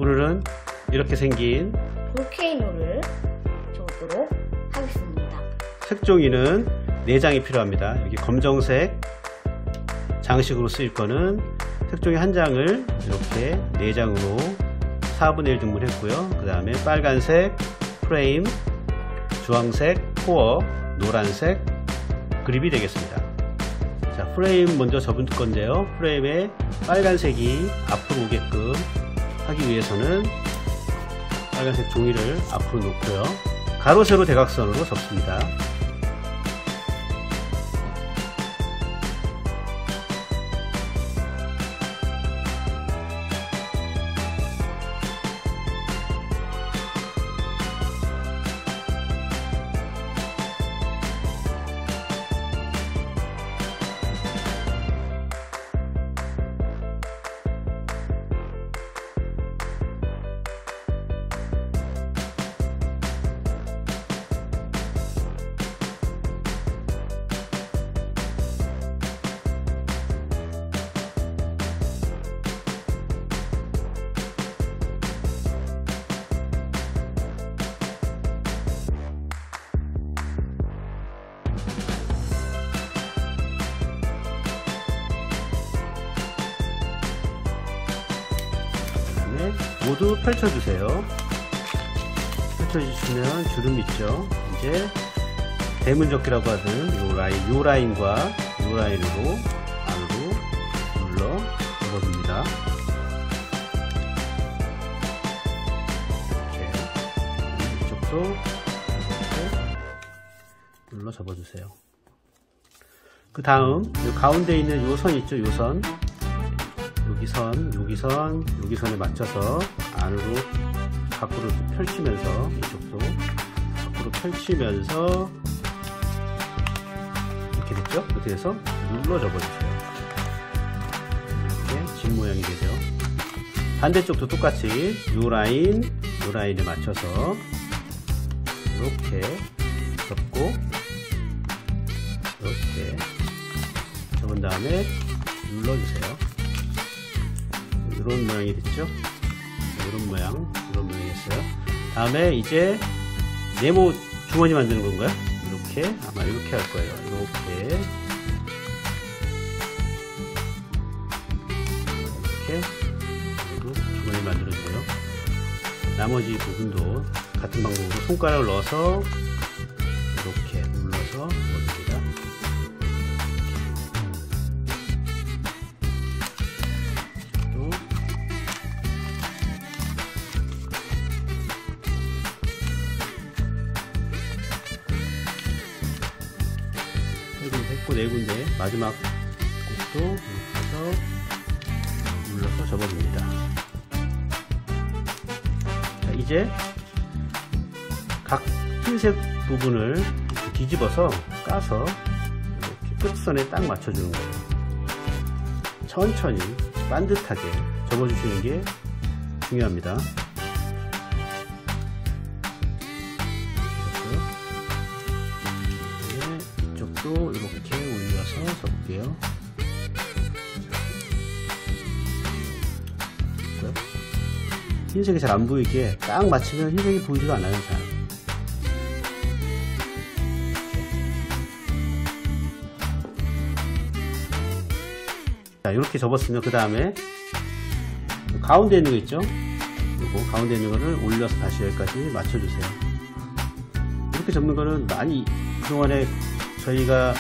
오늘은 이렇게 생긴 볼케이노를 줘보도록 하겠습니다. 색종이는 4장이 필요합니다. 여기 검정색 장식으로 쓰일 거는 색종이 한 장을 이렇게 4장으로 4분의 1 등분했고요. 그 다음에 빨간색 프레임, 주황색 코어, 노란색 그립이 되겠습니다. 자, 프레임 먼저 접을 건데요. 프레임에 빨간색이 앞으로 오게끔 하기 위해서는 빨간색 종이를 앞으로 놓고요. 가로 세로 대각선으로 접습니다. 모두 펼쳐주세요. 펼쳐주시면 주름 있죠. 이제 대문접기라고 하는 요 라인과 요 라인으로 안으로 눌러 접어줍니다. 이렇게 이쪽도 이렇게 눌러 접어주세요. 그 다음 요 가운데 있는 요 선 있죠. 요 선, 여기 선에 맞춰서 안으로 밖으로 펼치면서 이쪽도 밖으로 펼치면서 이렇게 됐죠? 이렇게 해서 눌러 접어주세요. 이렇게 집 모양이 되죠. 반대쪽도 똑같이 요 라인에 맞춰서 이렇게 접고 이렇게 접은 다음에 눌러주세요. 이런 모양이 됐죠? 이런 모양이 됐어요. 다음에 이제 네모 주머니 만드는 건가요? 이렇게 아마 이렇게 할 거예요. 이렇게 주머니 만들어주고요. 나머지 부분도 같은 방법으로 손가락을 넣어서 이렇게 눌러서 넣어줍니다. 했고 4군데 마지막 곳도 이렇게 해서 눌러서 접어줍니다. 자, 이제 각 흰색 부분을 이렇게 뒤집어서 까서 이렇게 끝선에 딱 맞춰주는 거예요. 천천히 반듯하게 접어주시는 게 중요합니다. 또 이렇게 올려서 접을게요. 흰색이 잘 안 보이게 딱 맞추면 흰색이 보이지가 않아요. 잘. 자, 이렇게 접었으면 그 다음에 가운데 있는 거 있죠? 요거 가운데 있는 거를 올려서 다시 여기까지 맞춰주세요. 이렇게 접는 거는 많이 그동안에 저희가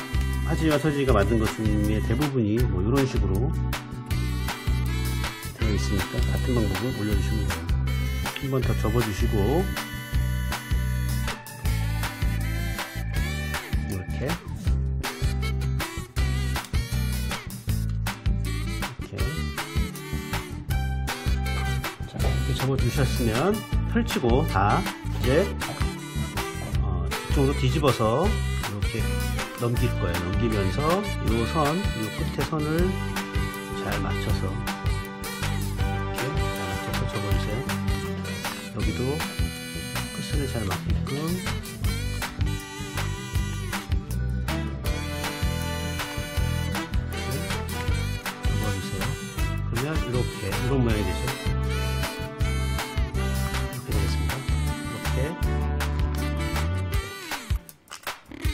하지와 서지가 만든 것 중에 대부분이 뭐 이런 식으로 되어 있으니까 같은 방법을 올려주시면 돼요. 한 번 더 접어주시고 이렇게 자, 이렇게 접어주셨으면 펼치고 다 이제 이쪽으로 뒤집어서 이렇게 넘길 거예요. 넘기면서 요 끝에 선을 잘 맞춰서 이렇게 잘 맞춰서 접어주세요. 여기도 끝선에 잘 맞게끔 이렇게 접어주세요. 그러면 이렇게 이런 모양이 되죠.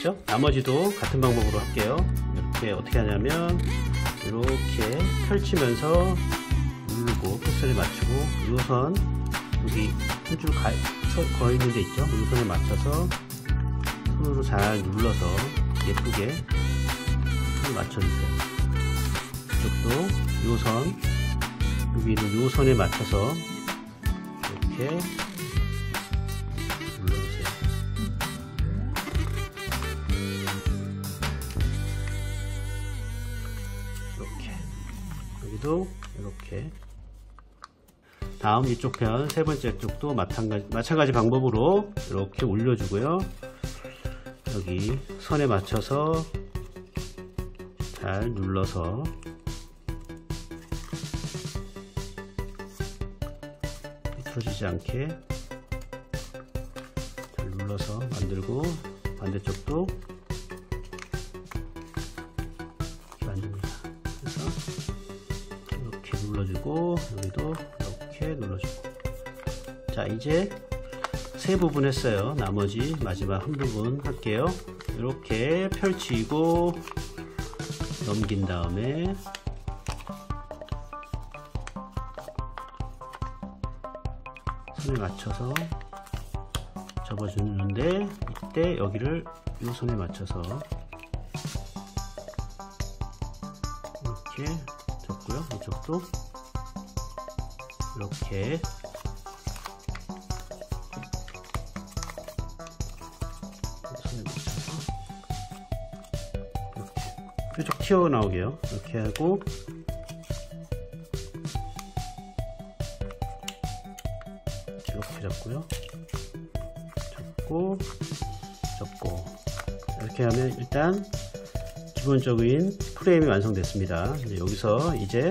됐죠? 나머지도 같은 방법으로 할게요. 이렇게 어떻게 하냐면 이렇게 펼치면서 누르고 끝선에 맞추고 이 선 여기 한 줄 거 있는 데 있죠? 이 선에 맞춰서 손으로 잘 눌러서 예쁘게 손을 맞춰주세요. 이쪽도 이 선 여기 있는 이 선에 맞춰서 이렇게 눌러주세요. 이렇게 여기도 이렇게. 다음 이쪽 편 세 번째 쪽도 마찬가지 방법으로 이렇게 올려주고요. 여기 선에 맞춰서 잘 눌러서 비틀어지지 않게 잘 눌러서 만들고 반대쪽도 이렇게 만듭니다. 그래서 이렇게 눌러주고 여기도 이렇게 눌러주고. 자, 이제 세 부분 했어요. 나머지 마지막 한 부분 할게요. 이렇게 펼치고 넘긴 다음에 손에 맞춰서 접어주는데 이때 여기를 이 손에 맞춰서 이렇게 접고요. 이쪽도 이렇게 손에 맞춰서 이렇게 뾰족 튀어나오게요. 이렇게 하고 이렇게 잡고요. 접고 이렇게 하면 일단 기본적인 프레임이 완성됐습니다. 여기서 이제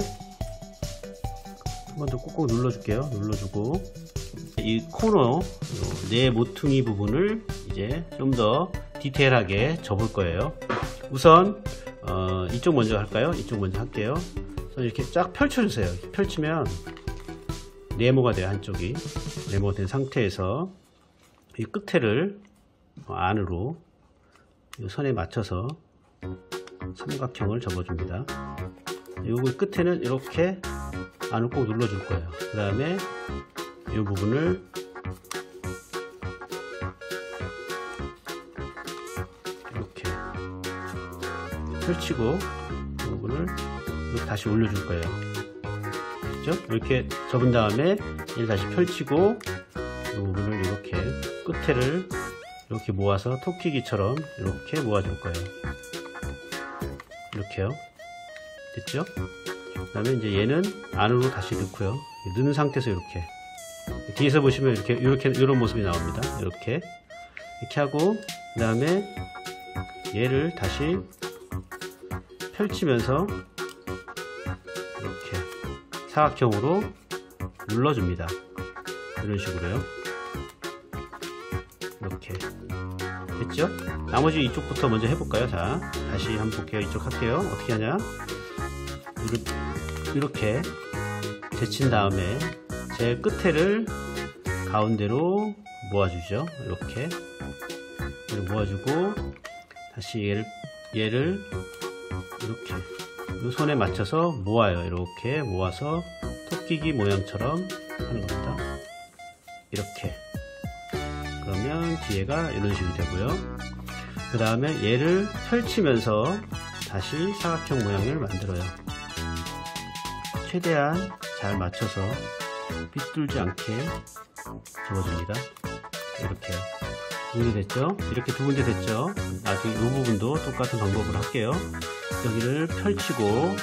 한 번 더 꾹꾹 눌러줄게요. 눌러주고 이 코너 네 모퉁이 부분을 이제 좀 더 디테일하게 접을 거예요. 우선 이쪽 먼저 할까요? 이쪽 먼저 할게요. 이렇게 쫙 펼쳐주세요. 펼치면 네모가 돼요. 한쪽이 네모가 된 상태에서 이 끝에를 안으로 이 선에 맞춰서 삼각형을 접어줍니다. 요거 끝에는 이렇게 안을 꼭 눌러줄 거예요. 그 다음에 이 부분을 이렇게 펼치고 이 부분을 이렇게 다시 올려줄 거예요. 그렇죠? 이렇게 접은 다음에 얘를 다시 펼치고 이 부분을 이렇게 끝에를 이렇게 모아서 토끼기처럼 이렇게 모아줄 거예요. 이렇게요. 됐죠? 그 다음에 이제 얘는 안으로 다시 넣고요. 넣은 상태에서 이렇게 뒤에서 보시면 이렇게 이런 모습이 나옵니다. 이렇게 하고 그 다음에 얘를 다시 펼치면서 이렇게 사각형으로 눌러줍니다. 이런 식으로요. 이렇게 됐죠? 나머지 이쪽부터 먼저 해볼까요? 자, 다시 한번 볼게요. 이쪽 할게요. 어떻게 하냐? 이렇게 데친 다음에 제일 끝에를 가운데로 모아주죠. 이렇게 모아주고 다시 얘를 이렇게 이 손에 맞춰서 모아요. 이렇게 모아서 토끼기 모양처럼 하는 겁니다. 이렇게. 그러면 뒤에가 이런 식으로 되고요. 그 다음에 얘를 펼치면서 다시 사각형 모양을 만들어요. 최대한 잘 맞춰서 빗뚫지 않게 접어줍니다. 이렇게요. 두 군데 됐죠? 이렇게 두 군데 됐죠? 나중에 이 부분도 똑같은 방법으로 할게요. 여기를 펼치고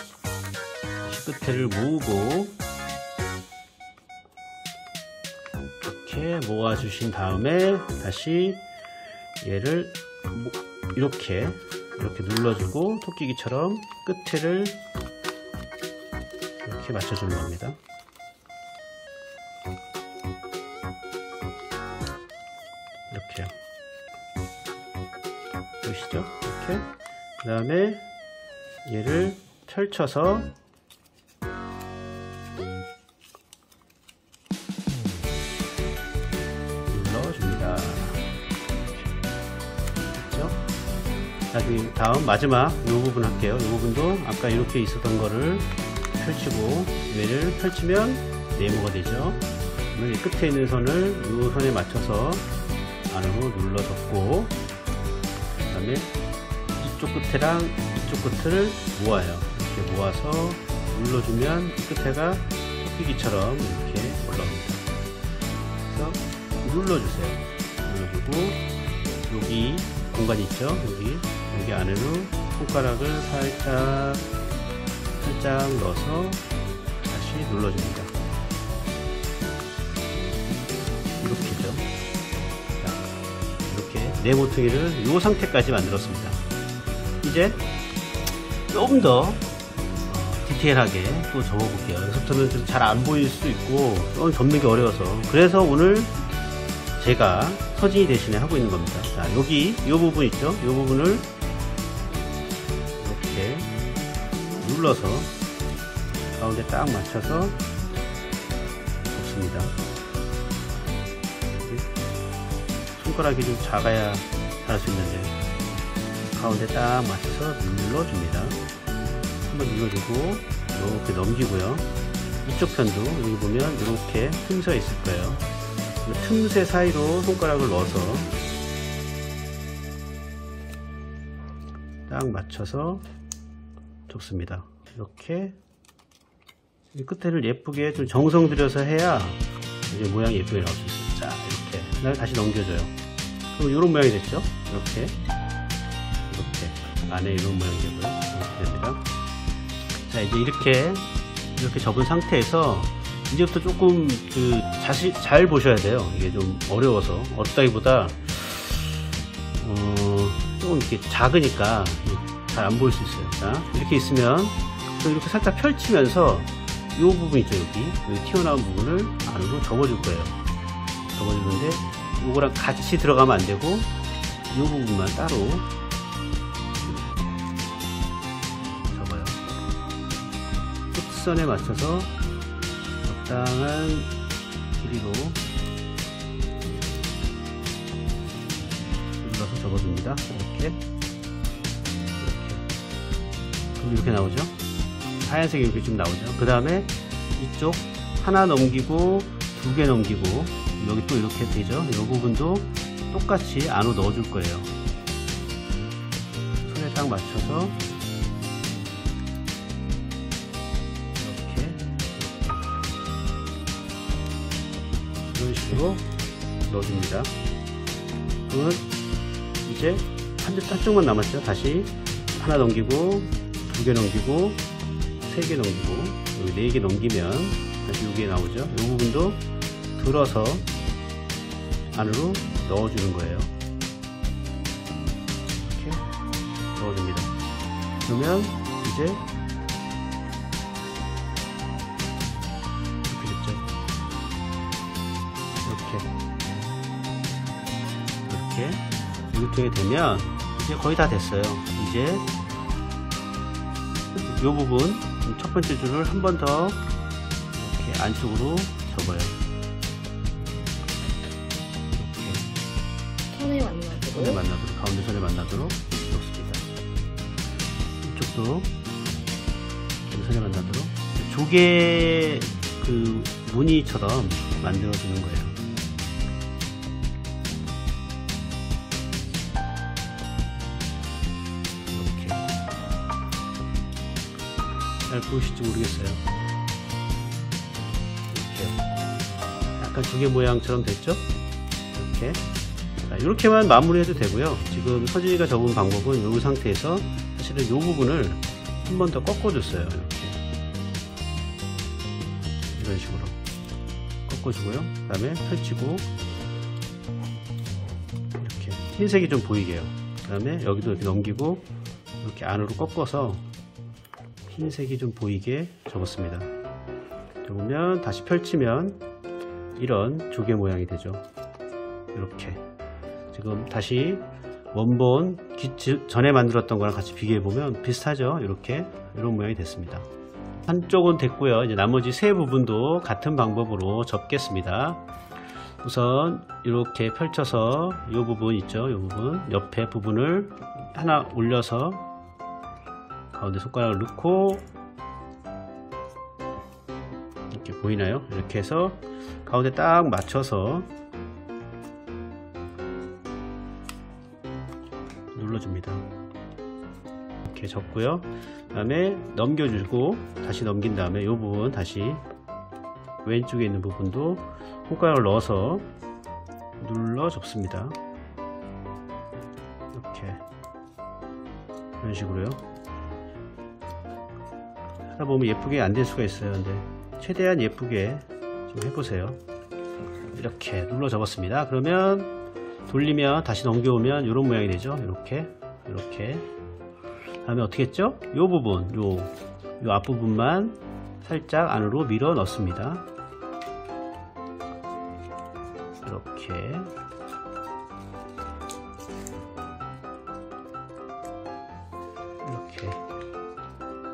다시 끝에를 모으고 이렇게 모아주신 다음에 다시 얘를 이렇게 눌러주고 토끼기처럼 끝에를 이렇게 맞춰주는 겁니다. 이렇게요. 보이시죠? 이렇게. 그 다음에 얘를 펼쳐서 눌러줍니다. 그렇죠? 다음 마지막 이 부분 할게요. 이 부분도 아까 이렇게 있었던 거를 펼치고 얘를 펼치면 네모가 되죠. 그러면 이 끝에 있는 선을 이 선에 맞춰서 안으로 눌러줬고, 그 다음에 이쪽 끝에랑 이쪽 끝을 모아요. 이렇게 모아서 눌러주면 이 끝에가 토끼기처럼 이렇게 올라옵니다. 그래서 눌러주세요. 눌러주고 여기 공간이 있죠. 여기 안으로 손가락을 살짝 넣어서 다시 눌러줍니다. 이렇게죠. 자, 이렇게 네모퉁이를 이 상태까지 만들었습니다. 이제 조금 더 디테일하게 또 접어볼게요. 여기서부터는 좀 잘 안 보일 수 있고 접는 게 어려워서, 그래서 오늘 제가 서진이 대신에 하고 있는 겁니다. 자, 여기 이 부분 있죠? 이 부분을 이렇게 눌러서 가운데 딱 맞춰서 접습니다. 손가락이 좀 작아야 할 수 있는데 가운데 딱 맞춰서 눌러줍니다. 한번 눌러주고 이렇게 넘기고요. 이쪽 편도 여기 보면 이렇게 틈새 있을 거예요. 틈새 사이로 손가락을 넣어서 딱 맞춰서 접습니다. 이렇게 이 끝에를 예쁘게 좀 정성 들여서 해야 이제 모양이 예쁘게 나올 수 있어요. 자, 이렇게 그다음에 다시 넘겨줘요. 그럼 이런 모양이 됐죠? 이렇게 안에 이런 모양이 되고요. 이렇게 됩니다. 자, 이제 이렇게 접은 상태에서 이제부터 조금 잘 보셔야 돼요. 이게 좀 어려워서, 어렵다기보다 조금 이렇게 작으니까 잘 안 보일 수 있어요. 자, 이렇게 있으면 이렇게 살짝 펼치면서 이 부분 있죠, 여기 튀어나온 부분을 안으로 접어줄 거예요. 접어주는데 이거랑 같이 들어가면 안 되고 이 부분만 따로 접어요. 끝선에 맞춰서 적당한 길이로 눌러서 접어줍니다. 이렇게 그럼 이렇게 나오죠. 하얀색이 이렇게 좀 나오죠. 그 다음에 이쪽 하나 넘기고 두 개 넘기고 여기 또 이렇게 되죠. 이 부분도 똑같이 안으로 넣어줄 거예요. 손에 딱 맞춰서 이런 식으로 넣어줍니다. 그러면 이제 한쪽만 남았죠. 다시 하나 넘기고 두 개 넘기고 세 개 넘기고 여기 네 개 넘기면 다시 여기에 나오죠. 이 부분도 들어서 안으로 넣어주는 거예요. 이렇게 넣어줍니다. 그러면 이제 이렇게 됐죠. 이렇게 되면 이제 거의 다 됐어요. 이제 이 부분 첫 번째 줄을 한 번 더 이렇게 안쪽으로 접어요. 선에 만나도록 가운데 선에 만나도록 놓습니다. 이쪽도 선에 만나도록 조개 그 무늬처럼 만들어주는 거예요. 이렇게 잘 보이실지 모르겠어요. 이렇게 약간 조개 모양처럼 됐죠? 이렇게. 자, 이렇게만 마무리해도 되고요. 지금 서진이가 접은 방법은 이 상태에서 사실은 이 부분을 한 번 더 꺾어줬어요. 이렇게 이런 식으로 꺾어주고요. 그 다음에 펼치고 이렇게 흰색이 좀 보이게요. 그 다음에 여기도 이렇게 넘기고 이렇게 안으로 꺾어서 흰색이 좀 보이게 접었습니다. 접으면 다시 펼치면 이런 조개 모양이 되죠. 이렇게 지금 다시 원본 전에 만들었던 거랑 같이 비교해 보면 비슷하죠. 이렇게 이런 모양이 됐습니다. 한쪽은 됐고요. 이제 나머지 세 부분도 같은 방법으로 접겠습니다. 우선 이렇게 펼쳐서 이 부분 있죠. 이 부분 옆에 부분을 하나 올려서 가운데 손가락을 넣고 이렇게 보이나요? 이렇게 해서 가운데 딱 맞춰서 눌러줍니다. 이렇게 접고요. 그 다음에 넘겨주고 다시 넘긴 다음에 이 부분 다시 왼쪽에 있는 부분도 손가락을 넣어서 눌러 접습니다. 이렇게 이런 식으로요. 하다 보면 예쁘게 안 될 수가 있어요. 근데 최대한 예쁘게 좀 해보세요. 이렇게 눌러 접었습니다. 그러면 돌리면 다시 넘겨오면 이런 모양이 되죠. 이렇게 다음에 어떻게 했죠? 이 부분 요 앞부분만 살짝 안으로 밀어 넣습니다. 이렇게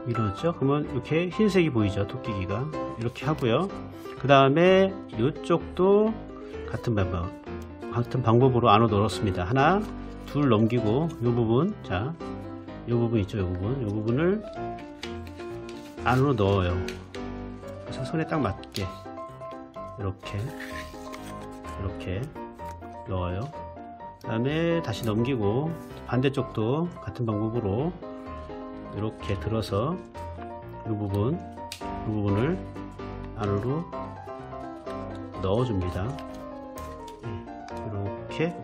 밀어넣죠. 그러면 이렇게 흰색이 보이죠. 토끼기가 이렇게 하고요. 그 다음에 이쪽도 같은 방법으로 안으로 넣었습니다. 하나 둘 넘기고 이 부분, 자 이 부분 있죠. 이 부분을 안으로 넣어요. 그래서 손에 딱 맞게 이렇게 넣어요. 그 다음에 다시 넘기고 반대쪽도 같은 방법으로 이렇게 들어서 이 부분을 안으로 넣어줍니다. 이렇게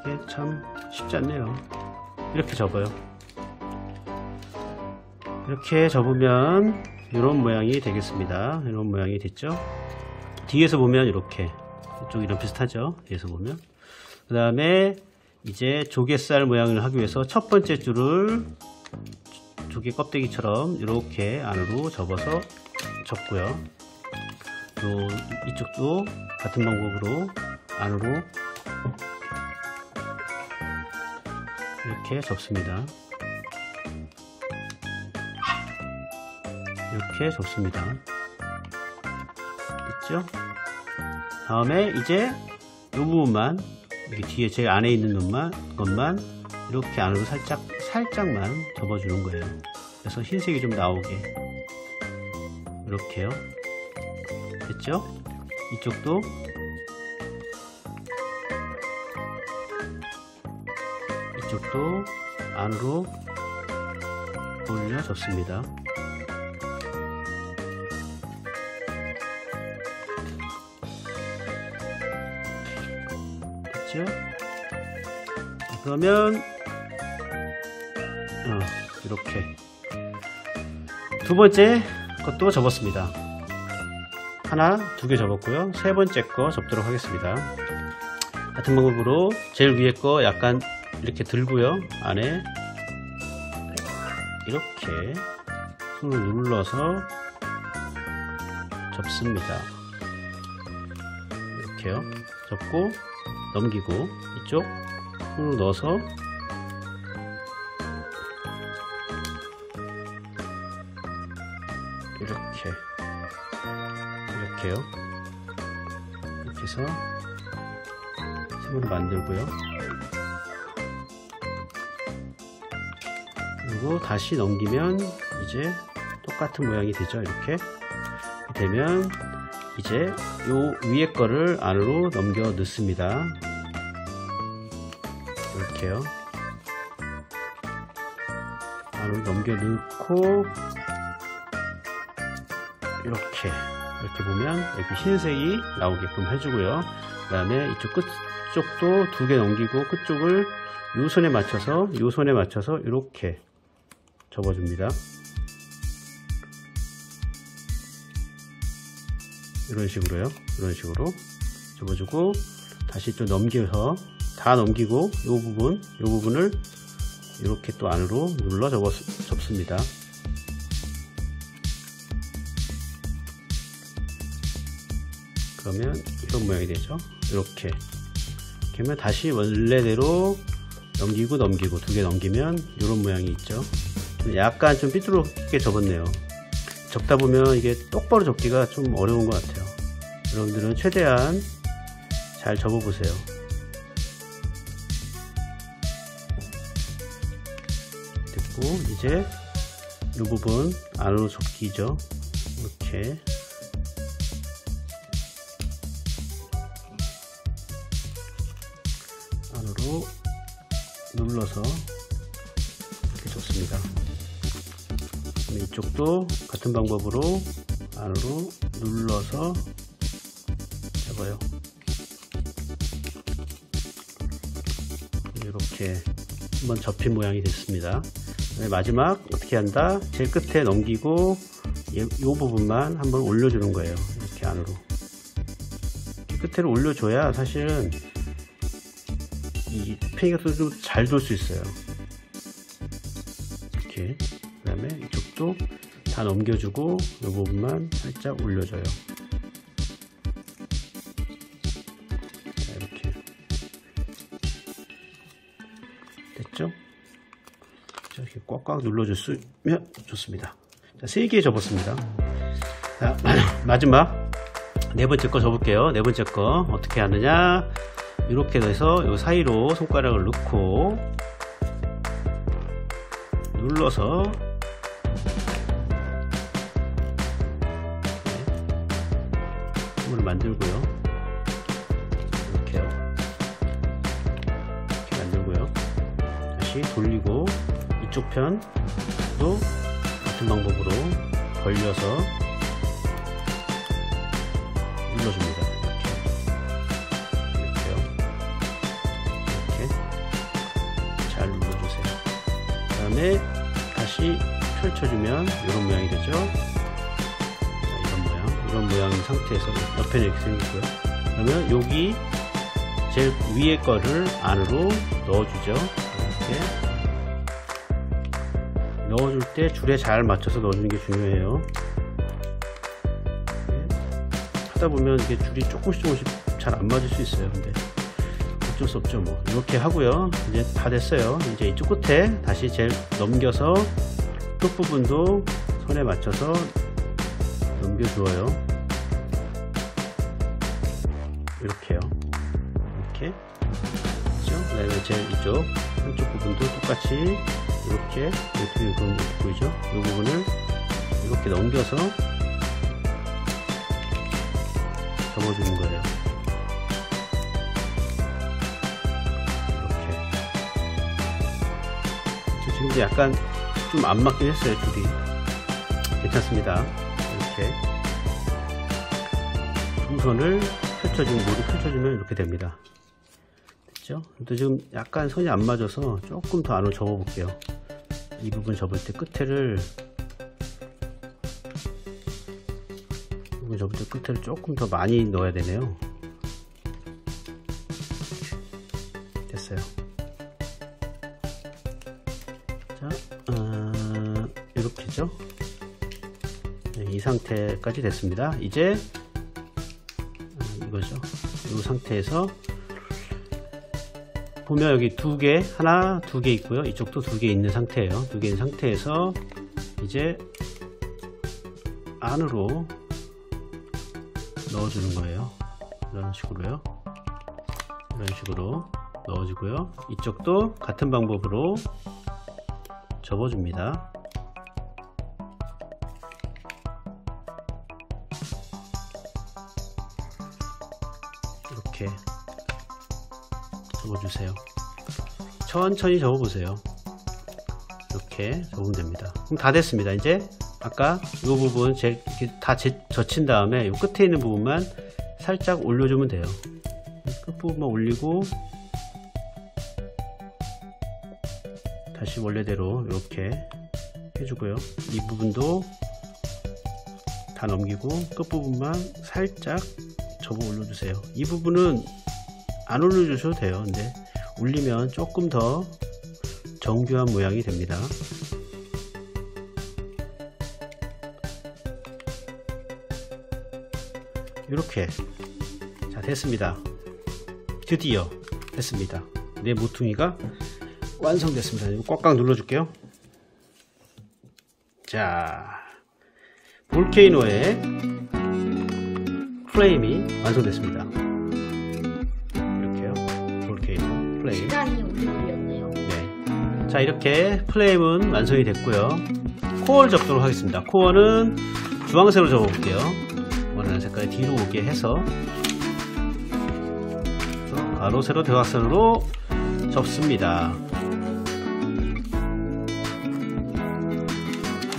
이게 참 쉽지 않네요. 이렇게 접어요. 이렇게 접으면 이런 모양이 되겠습니다. 이런 모양이 됐죠. 뒤에서 보면 이렇게 이쪽이랑 비슷하죠. 뒤에서 보면 그 다음에 이제 조개살 모양을 하기 위해서 첫 번째 줄을 조개 껍데기처럼 이렇게 안으로 접어서 접고요. 또 이쪽도 같은 방법으로 안으로 이렇게 접습니다. 이렇게 접습니다. 됐죠? 다음에 이제 이 부분만 여기 뒤에 제일 안에 있는 것만 이렇게 안으로 살짝만 접어주는 거예요. 그래서 흰색이 좀 나오게 이렇게요. 됐죠? 이쪽도 안으로 올려 접습니다. 됐죠? 그러면 이렇게 두 번째 것도 접었습니다. 하나, 두 개 접었고요. 세 번째 거 접도록 하겠습니다. 같은 방법으로 제일 위에 거 약간 이렇게 들고요. 안에 이렇게 손을 눌러서 접습니다. 이렇게요. 접고 넘기고 이쪽 손으로 넣어서 이렇게요. 이렇게 해서 힘으로 만들고요. 그리고 다시 넘기면 이제 똑같은 모양이 되죠. 이렇게 되면 이제 요 위에 거를 안으로 넘겨 넣습니다. 이렇게요. 안으로 넘겨 넣고 이렇게 보면 여기 흰색이 나오게끔 해주고요. 그 다음에 이쪽 끝쪽도 두 개 넘기고 끝쪽을 요 손에 맞춰서 이렇게 접어줍니다. 이런 식으로요. 이런 식으로 접어주고 다시 또 넘겨서 다 넘기고 이 부분을 이렇게 또 안으로 눌러 접습니다. 그러면 이런 모양이 되죠. 이렇게 하면 다시 원래대로 넘기고 두 개 넘기면 이런 모양이 있죠. 약간 좀 삐뚤게 접었네요. 접다 보면 이게 똑바로 접기가 좀 어려운 것 같아요. 여러분들은 최대한 잘 접어보세요. 됐고, 이제 이 부분 안으로 접기죠. 이렇게 안으로 눌러서 이렇게 접습니다. 이쪽도 같은 방법으로 안으로 눌러서 접어요. 이렇게 한번 접힌 모양이 됐습니다. 마지막 어떻게 한다? 제일 끝에 넘기고 이 부분만 한번 올려주는 거예요. 이렇게 안으로 끝에를 올려줘야 사실은 이 팽이가 좀 잘 돌 수 있어요. 이렇게. 그 다음에 이쪽도 다 넘겨주고 이 부분만 살짝 올려줘요. 자, 이렇게 됐죠? 자, 이렇게 꽉꽉 눌러줬으면 좋습니다. 자, 3개 접었습니다. 자, 마지막 네 번째 거 접을게요. 네 번째 거 어떻게 하느냐? 이렇게 해서 이 사이로 손가락을 넣고 눌러서 힘을 만들고요. 이렇게요. 이렇게 만들고요. 다시 돌리고 이쪽 편도 같은 방법으로 벌려서 눌러줍니다. 잘 눌러주세요. 그 다음에 다시 펼쳐주면 이런 모양이 되죠. 자, 이런 모양인 상태에서 옆에는 이렇게 생겼고요. 그러면 여기 제일 위에 거를 안으로 넣어주죠. 이렇게 넣어줄 때 줄에 잘 맞춰서 넣어주는 게 중요해요. 하다 보면 이게 줄이 조금씩 잘 안 맞을 수 있어요. 근데 어쩔 수 없죠. 뭐 이렇게 하고요. 이제 다 됐어요. 이제 이쪽 끝에 다시 제일 넘겨서 끝부분도 손에 맞춰서 넘겨주어요. 이렇게요. 이렇게 그렇죠? 그다음에 제일 이쪽 한쪽 부분도 똑같이 이렇게 보이죠? 이 부분을 이렇게 넘겨서 접어주는 거예요. 지금도 약간 좀 안 맞긴 했어요. 줄이 괜찮습니다. 이렇게 두 손을 모두 펼쳐주면 이렇게 됩니다. 됐죠? 근데 지금 약간 선이 안 맞아서 조금 더 안으로 접어 볼게요. 이 부분 접을 때 끝에를 조금 더 많이 넣어야 되네요. 됐어요. 자, 이렇게죠. 이 상태까지 됐습니다. 이제 이거죠. 이 상태에서 보면 여기 하나, 두 개 있고요. 이쪽도 2개 있는 상태예요. 2개 있는 상태에서 이제 안으로 넣어주는 거예요. 이런 식으로요. 이런 식으로 넣어주고요. 이쪽도 같은 방법으로 접어줍니다. 이렇게 접어주세요. 천천히 접어보세요. 이렇게 접으면 됩니다. 그럼 다 됐습니다. 이제 아까 이 부분 이렇게 다 젖힌 다음에 이 끝에 있는 부분만 살짝 올려주면 돼요. 끝부분만 올리고 다시 원래대로 이렇게 해주고요. 이 부분도 다 넘기고 끝부분만 살짝 접어 올려주세요. 이 부분은 안 올려주셔도 돼요. 근데 올리면 조금 더 정교한 모양이 됩니다. 이렇게 자 됐습니다. 드디어 됐습니다. 내 모퉁이가 완성됐습니다. 이거 꽉꽉 눌러줄게요. 자, 볼케이노의 프레임이 완성됐습니다. 이렇게요. 볼케이노 프레임. 시간이 오래 걸렸네요. 네. 자, 이렇게 프레임은 완성이 됐고요. 코어를 접도록 하겠습니다. 코어는 주황색으로 접어볼게요. 원하는 색깔이 뒤로 오게 해서 가로, 세로, 대각선으로 접습니다.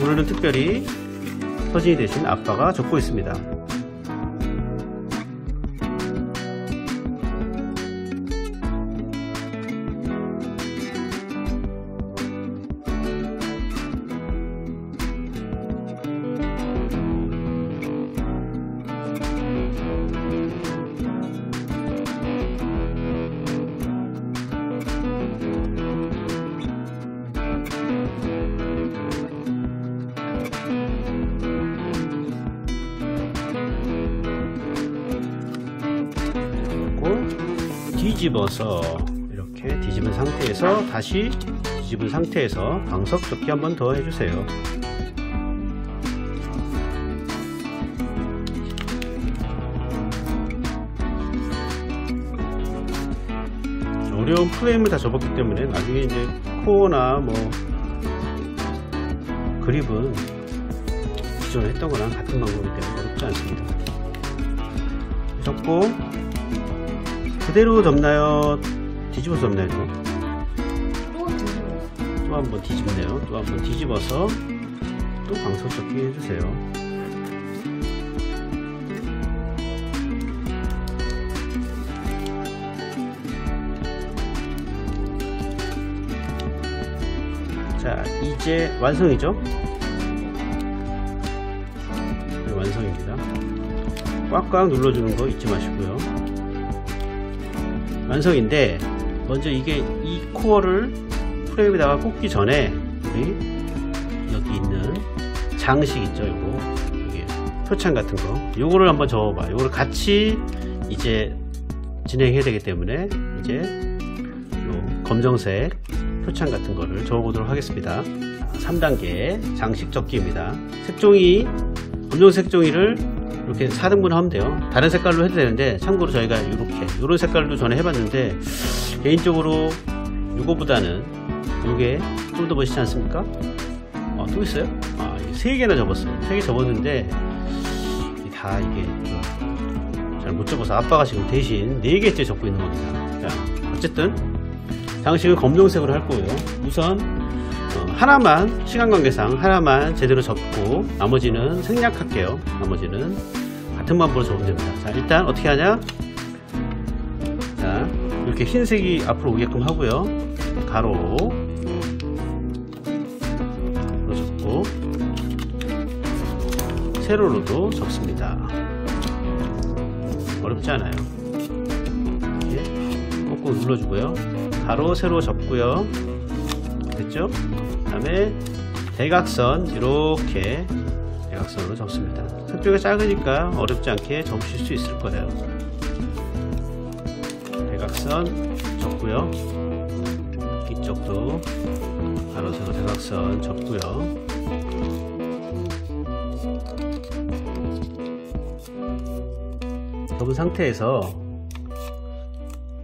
오늘은 특별히 서진이 대신 아빠가 접고 있습니다. 뒤집어서 이렇게 뒤집은 상태에서 다시 뒤집은 상태에서 방석 접기 한 번 더 해주세요. 어려운 프레임을 다 접었기 때문에 나중에 이제 코어나 뭐 그립은 기존에 했던 거랑 같은 방법이기 때문에 어렵지 않습니다. 접고 그대로 접나요? 뒤집어서 접나요? 또 한 번 뒤집네요. 또 한 번 뒤집어서 또 방석 접기 해주세요. 자, 이제 완성이죠? 네, 완성입니다. 꽉꽉 눌러주는 거 잊지 마시고요. 완성인데 먼저 이게 이 코어를 프레임에다가 꽂기 전에 우리 여기 있는 장식 있죠? 요거 여기 표창 같은 거 요거를 한번 접어봐. 요거를 같이 이제 진행해야 되기 때문에 이제 요 검정색 표창 같은 거를 접어보도록 하겠습니다. 3단계 장식 접기입니다. 색종이 검정색 색종이를 이렇게 4등분 하면 돼요. 다른 색깔로 해도 되는데 참고로 저희가 이런 색깔도 전에 해봤는데 개인적으로 이거보다는 이게 좀 더 멋있지 않습니까? 또 있어요? 3개나 접었어요. 3개 접었는데 다 이게 잘 못 접어서 아빠가 지금 대신 4개째 접고 있는 겁니다. 자, 어쨌든 장식은 검정색으로 할 거예요. 우선 하나만, 시간 관계상 하나만 제대로 접고 나머지는 생략할게요. 나머지는 같은 방법으로 접으면 됩니다. 자, 일단 어떻게 하냐? 자, 이렇게 흰색이 앞으로 오게끔 하고요. 가로 접고 세로로도 접습니다. 어렵지 않아요. 이렇게 꾹꾹 눌러주고요. 가로, 세로 접고요. 됐죠? 그 다음에 대각선 이렇게 대각선으로 접습니다. 색조가 작으니까 어렵지 않게 접으실 수 있을 거예요. 대각선 접고요. 이쪽도 가로, 세로, 대각선 접고요. 접은 상태에서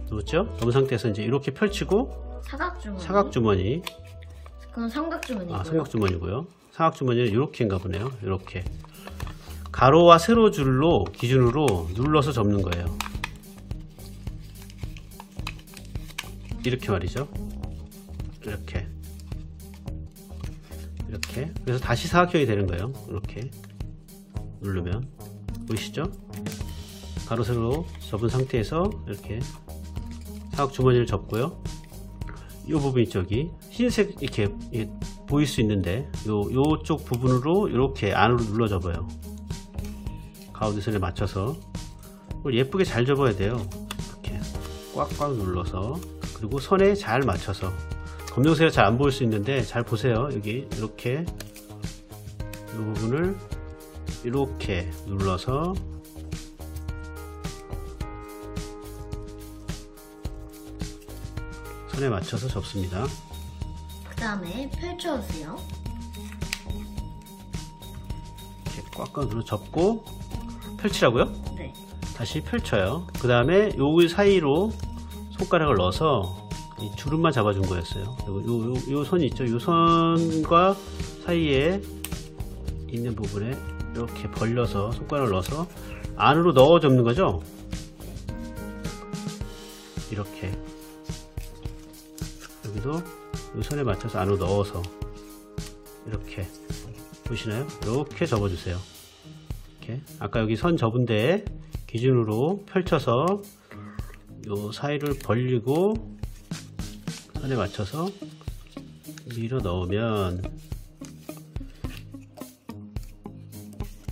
누웠죠? 접은 상태에서 이제 이렇게 펼치고 사각주머니. 그건 삼각주머니고요. 삼각주머니고요. 삼각주머니는 이렇게인가 보네요. 이렇게 가로와 세로줄로 기준으로 눌러서 접는 거예요. 이렇게 말이죠. 이렇게 그래서 다시 사각형이 되는 거예요. 이렇게 누르면 보이시죠? 가로 세로 접은 상태에서 이렇게 사각주머니를 접고요. 이 부분 이쪽이 흰색 이렇게 보일 수 있는데 요쪽 부분으로 이렇게 안으로 눌러 접어요. 가운데 선에 맞춰서 예쁘게 잘 접어야 돼요. 이렇게 꽉꽉 눌러서 그리고 선에 잘 맞춰서 검정색이 잘 안 보일 수 있는데 잘 보세요. 여기 이렇게 이 부분을 이렇게 눌러서 선에 맞춰서 접습니다. 그 다음에 펼쳐주세요. 이렇게 꽉꽉 눌러 접고 펼치라고요? 네. 다시 펼쳐요. 그 다음에 요 사이로 손가락을 넣어서 이 주름만 잡아준 거였어요. 요 선 있죠? 요 선과 사이에 있는 부분에 이렇게 벌려서 손가락을 넣어서 안으로 넣어 접는 거죠. 이렇게 여기도 요 선에 맞춰서 안으로 넣어서 이렇게 보시나요? 이렇게 접어주세요. 이렇게 아까 여기 선 접은 데 기준으로 펼쳐서 요 사이를 벌리고 선에 맞춰서 밀어 넣으면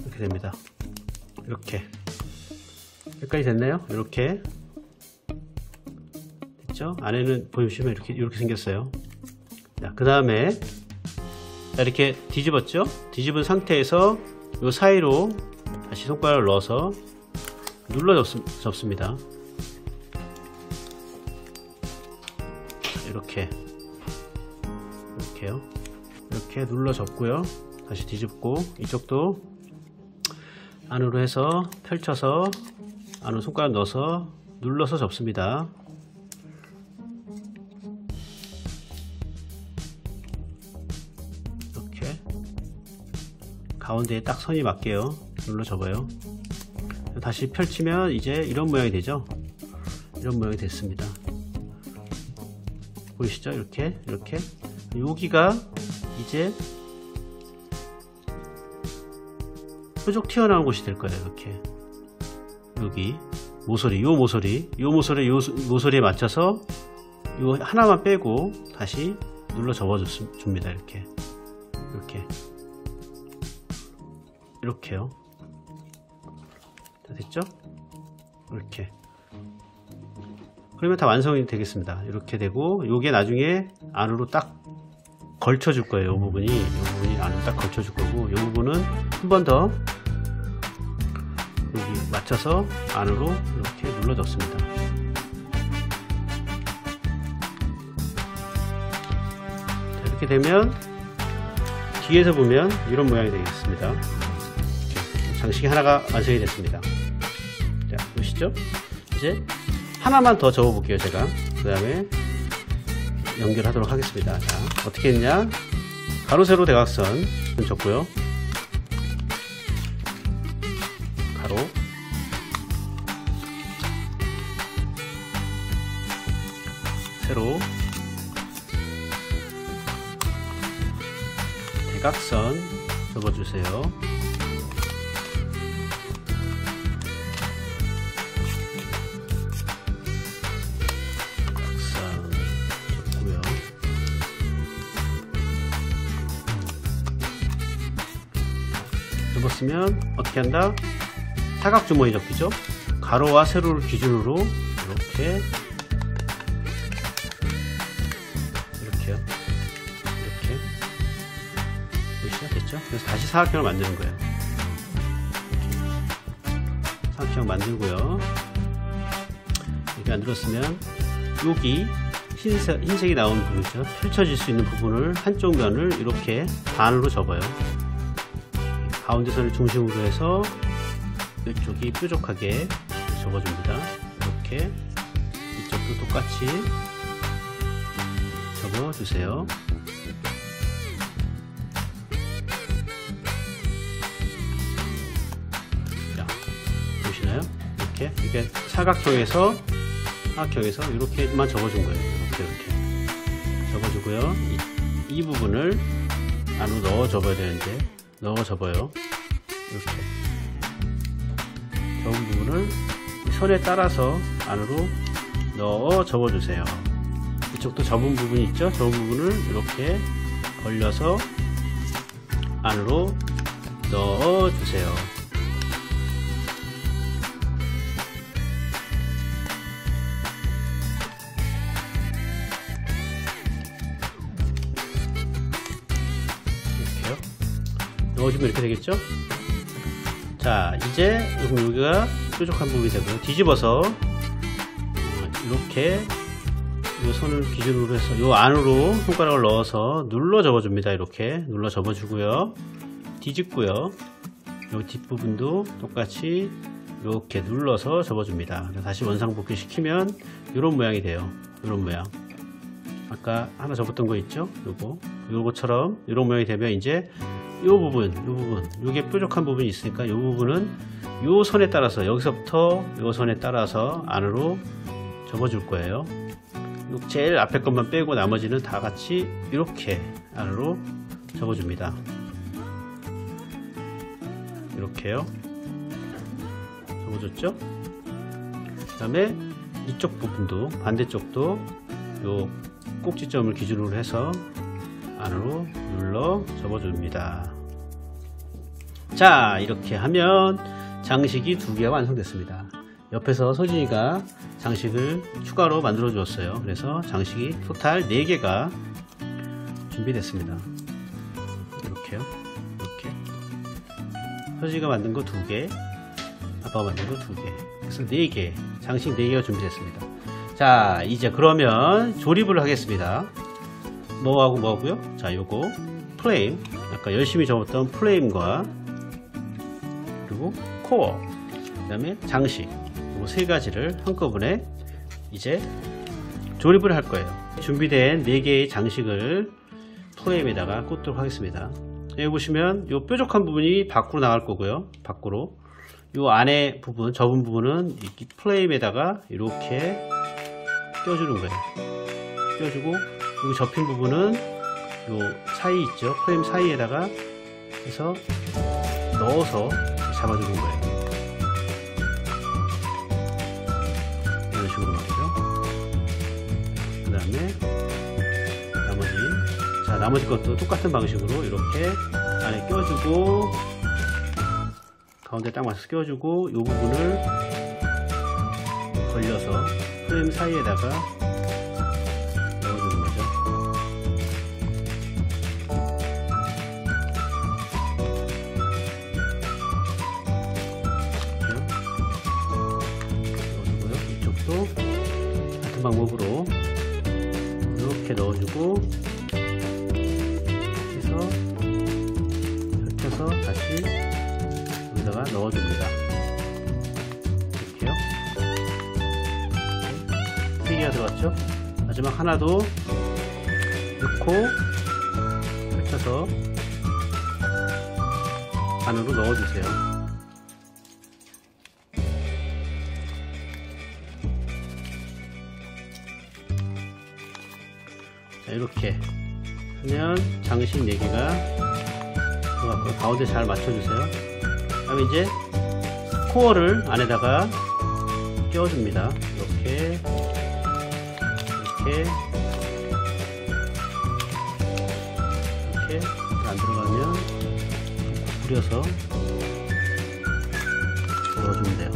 이렇게 됩니다. 이렇게 여기까지 됐나요? 이렇게 됐죠? 안에는 보시면 이렇게 생겼어요. 그 다음에 이렇게 뒤집었죠? 뒤집은 상태에서 이 사이로 다시 손가락을 넣어서 눌러 접습니다. 이렇게요. 이렇게 눌러 접고요. 다시 뒤집고 이쪽도 안으로 해서 펼쳐서 안으로 손가락 넣어서 눌러서 접습니다. 이렇게 가운데에 딱 선이 맞게요. 눌러 접어요. 다시 펼치면 이제 이런 모양이 되죠. 이런 모양이 됐습니다. 보이시죠? 이렇게 여기가 이제 뾰족 튀어나온 곳이 될 거예요. 이렇게 여기 모서리, 요 모서리에 맞춰서 요 하나만 빼고 다시 눌러 접어 줍니다. 이렇게요. 다 됐죠? 이렇게. 그러면 다 완성이 되겠습니다. 이렇게 되고 요게 나중에 안으로 딱 걸쳐 줄 거예요. 이 부분이 안으로 딱 걸쳐 줄 거고, 이 부분은 한 번 더 여기 맞춰서 안으로 이렇게 눌러 줬습니다. 자, 이렇게 되면 뒤에서 보면 이런 모양이 되겠습니다. 이렇게 장식이 하나가 완성이 됐습니다. 자, 보시죠? 이제 하나만 더 접어 볼게요. 제가 그 다음에 연결하도록 하겠습니다. 자, 어떻게 했냐? 가로 세로 대각선 접고요. 가로 세로 대각선 접어주세요. 접었으면 어떻게 한다? 사각주머니 접기죠. 가로와 세로를 기준으로 이렇게요. 이렇게 보시죠? 됐죠? 그래서 다시 사각형을 만드는 거예요. 사각형 만들고요. 이렇게 만들었으면 여기 흰색이 나온 부분이죠. 펼쳐질 수 있는 부분을 한쪽 면을 이렇게 반으로 접어요. 가운데 선을 중심으로 해서 이쪽이 뾰족하게 접어줍니다. 이렇게 이쪽도 똑같이 접어주세요. 자, 보시나요? 이렇게 사각형에서 이렇게만 접어준 거예요. 이렇게 접어주고요. 이 부분을 안으로 넣어 접어야 되는데 넣어 접어요. 이렇게 접은 부분을 선에 따라서 안으로 넣어 접어주세요. 이쪽도 접은 부분이 있죠. 접은 부분을 이렇게 벌려서 안으로 넣어주세요. 넣어주면 이렇게 되겠죠? 자, 이제 여기가 뾰족한 부분이 되고요. 뒤집어서 이렇게 이 손을 기준으로 해서 이 안으로 손가락을 넣어서 눌러 접어줍니다. 이렇게 눌러 접어주고요. 뒤집고요. 이 뒷부분도 똑같이 이렇게 눌러서 접어줍니다. 다시 원상복귀 시키면 이런 모양이 돼요. 이런 모양. 아까 하나 접었던 거 있죠? 요거처럼 이런 모양이 되면 이제 요 부분, 요게 뾰족한 부분이 있으니까 요 부분은 요 선에 따라서, 여기서부터 요 선에 따라서 안으로 접어줄 거예요. 제일 앞에 것만 빼고 나머지는 다 같이 이렇게 안으로 접어줍니다. 이렇게요. 접어줬죠? 그 다음에 이쪽 부분도, 반대쪽도 요 꼭지점을 기준으로 해서 안으로 눌러 접어줍니다. 자, 이렇게 하면 장식이 2개가 완성됐습니다. 옆에서 서진이가 장식을 추가로 만들어 주었어요. 그래서 장식이 토탈 4개가 준비됐습니다. 이렇게요. 이렇게 서진이가 만든 거 2개, 아빠가 만든 거 2개, 그래서 4개, 장식 4개가 준비됐습니다. 자, 이제 그러면 조립을 하겠습니다. 뭐하고요? 자, 요거 프레임, 아까 열심히 접었던 프레임과 그리고 코어, 그 다음에 장식, 요 3가지를 한꺼번에 이제 조립을 할 거예요. 준비된 4개의 장식을 프레임에다가 꽂도록 하겠습니다. 여기 보시면 요 뾰족한 부분이 밖으로 나갈 거고요. 밖으로 요 안에 부분, 접은 부분은 이 프레임에다가 이렇게 껴주는 거예요. 껴주고 여기 접힌 부분은 요 사이 있죠? 프레임 사이에다가 해서 넣어서 잡아주는 거예요. 이런 식으로 말이죠. 그 다음에 나머지 것도 똑같은 방식으로 이렇게 안에 껴주고 가운데 딱 맞춰서 껴주고 이 부분을 걸려서 프레임 사이에다가 넣어주는 거죠. 넣어주고요. 이쪽도 같은 방법으로 이렇게 넣어주고 해서 펼쳐서 다시 여기다가 넣어줍니다. 이렇게요. 3개가 들어갔죠? 마지막 하나도 넣고 펼쳐서 안으로 넣어주세요. 자, 이렇게 하면 장식 4개가 들어갔고요. 가운데 잘 맞춰주세요. 그 다음에 이제 코어를 안에다가 끼워줍니다. 이렇게 안 들어가면 부려서 넣어주면 돼요.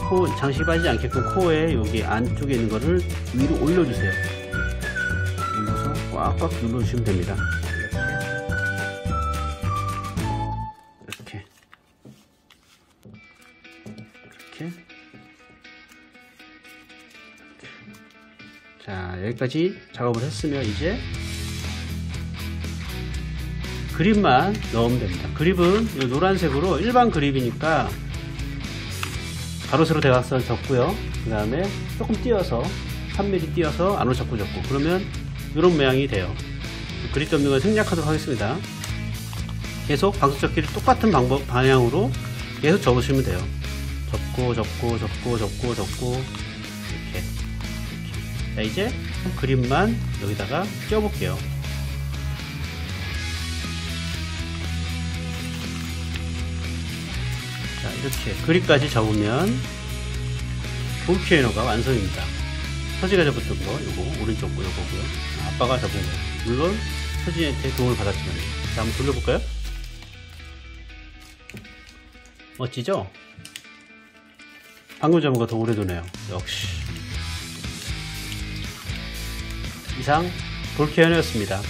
코, 장식이 빠지지 않게끔 코어에 여기 안쪽에 있는 거를 위로 올려주세요. 올려서 꽉꽉 눌러주시면 됩니다. 이렇게. 자, 여기까지 작업을 했으면 이제 그립만 넣으면 됩니다. 그립은 이 노란색으로 일반 그립이니까 가로 세로 대각선 접고요. 그 다음에 조금 띄어서 3mm 띄어서 안으로 접고 그러면 이런 모양이 돼요. 그립 접는 걸 생략하도록 하겠습니다. 계속 방수접기를 똑같은 방향으로 계속 접으시면 돼요. 접고 이렇게. 자, 이제 그립만 여기다가 껴볼게요. 자, 이렇게 그립까지 접으면 볼케이노가 완성입니다. 서지가 접었던 거 요거 오른쪽 거 요거고요. 아빠가 접은 거 물론 서진이한테 도움을 받았지만. 자, 한번 돌려볼까요? 멋지죠? 방금 접은 거 더 오래 도네요. 역시. 이상 볼케이노였습니다.